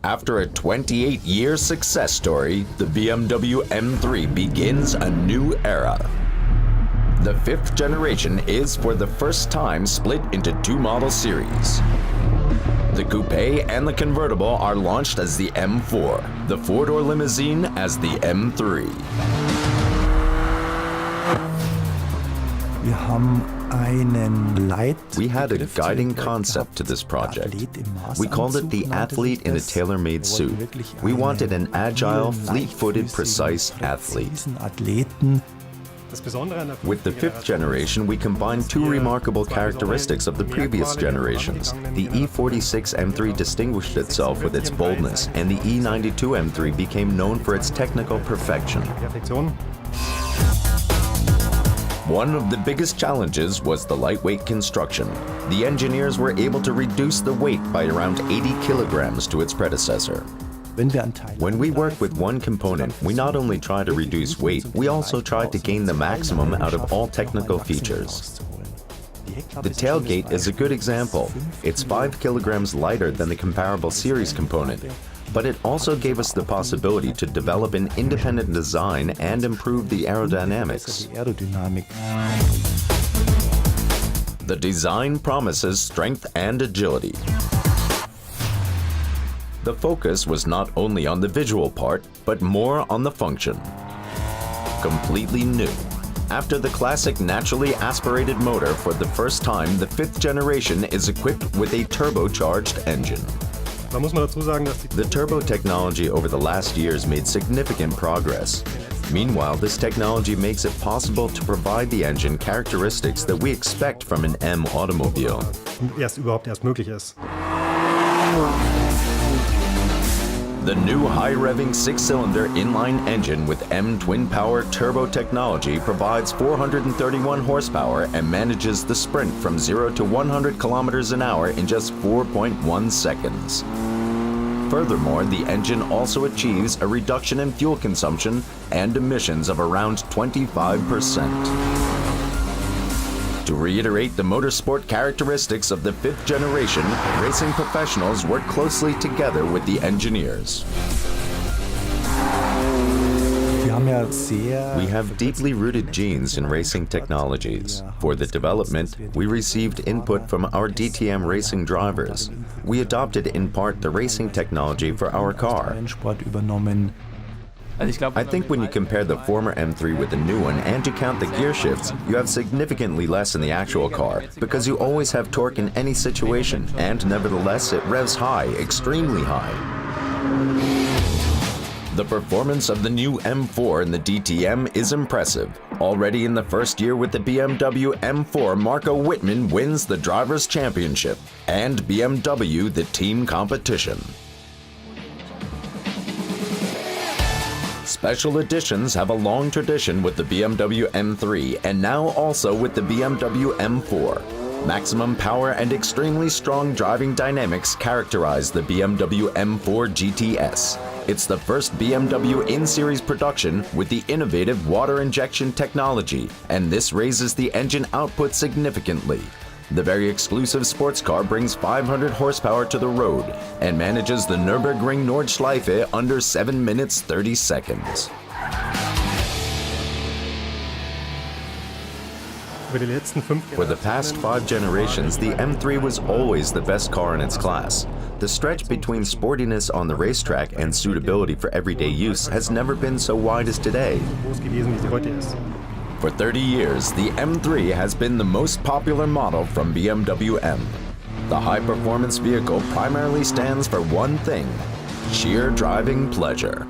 After a 28-year success story, the BMW M3 begins a new era. The fifth generation is for the first time split into two model series. The coupe and the convertible are launched as the M4, the four-door limousine as the M3. We had a guiding concept to this project. We called it the athlete in a tailor-made suit. We wanted an agile, fleet-footed, precise athlete. With the fifth generation, we combined two remarkable characteristics of the previous generations. The E46 M3 distinguished itself with its boldness, and the E92 M3 became known for its technical perfection. One of the biggest challenges was the lightweight construction. The engineers were able to reduce the weight by around 80 kilograms to its predecessor. When we work with one component, we not only try to reduce weight, we also try to gain the maximum out of all technical features. The tailgate is a good example. It's 5 kilograms lighter than the comparable series component, but it also gave us the possibility to develop an independent design and improve the aerodynamics. The design promises strength and agility. The focus was not only on the visual part, but more on the function. Completely new. After the classic naturally aspirated motor, for the first time, the fifth generation is equipped with a turbocharged engine. The turbo technology over the last years made significant progress. Meanwhile, this technology makes it possible to provide the engine characteristics that we expect from an M automobile. The new high-revving six-cylinder inline engine with M twin-power turbo technology provides 431 horsepower and manages the sprint from 0 to 100 kilometers an hour in just 4.1 seconds. Furthermore, the engine also achieves a reduction in fuel consumption and emissions of around 25%. To reiterate the motorsport characteristics of the fifth generation, racing professionals work closely together with the engineers. We have deeply rooted genes in racing technologies. For the development, we received input from our DTM racing drivers. We adopted in part the racing technology for our car. I think when you compare the former M3 with the new one and you count the gear shifts, you have significantly less in the actual car, because you always have torque in any situation, and nevertheless it revs high, extremely high. The performance of the new M4 in the DTM is impressive. Already in the first year with the BMW M4, Marco Wittmann wins the Drivers' Championship, and BMW the team competition. Special editions have a long tradition with the BMW M3 and now also with the BMW M4. Maximum power and extremely strong driving dynamics characterize the BMW M4 GTS. It's the first BMW in-series production with the innovative water injection technology, and this raises the engine output significantly. The very exclusive sports car brings 500 horsepower to the road and manages the Nürburgring Nordschleife under 7 minutes 30 seconds. For the past 5 generations, the M3 was always the best car in its class. The stretch between sportiness on the racetrack and suitability for everyday use has never been so wide as today. For 30 years, the M3 has been the most popular model from BMW M. The high-performance vehicle primarily stands for one thing: sheer driving pleasure.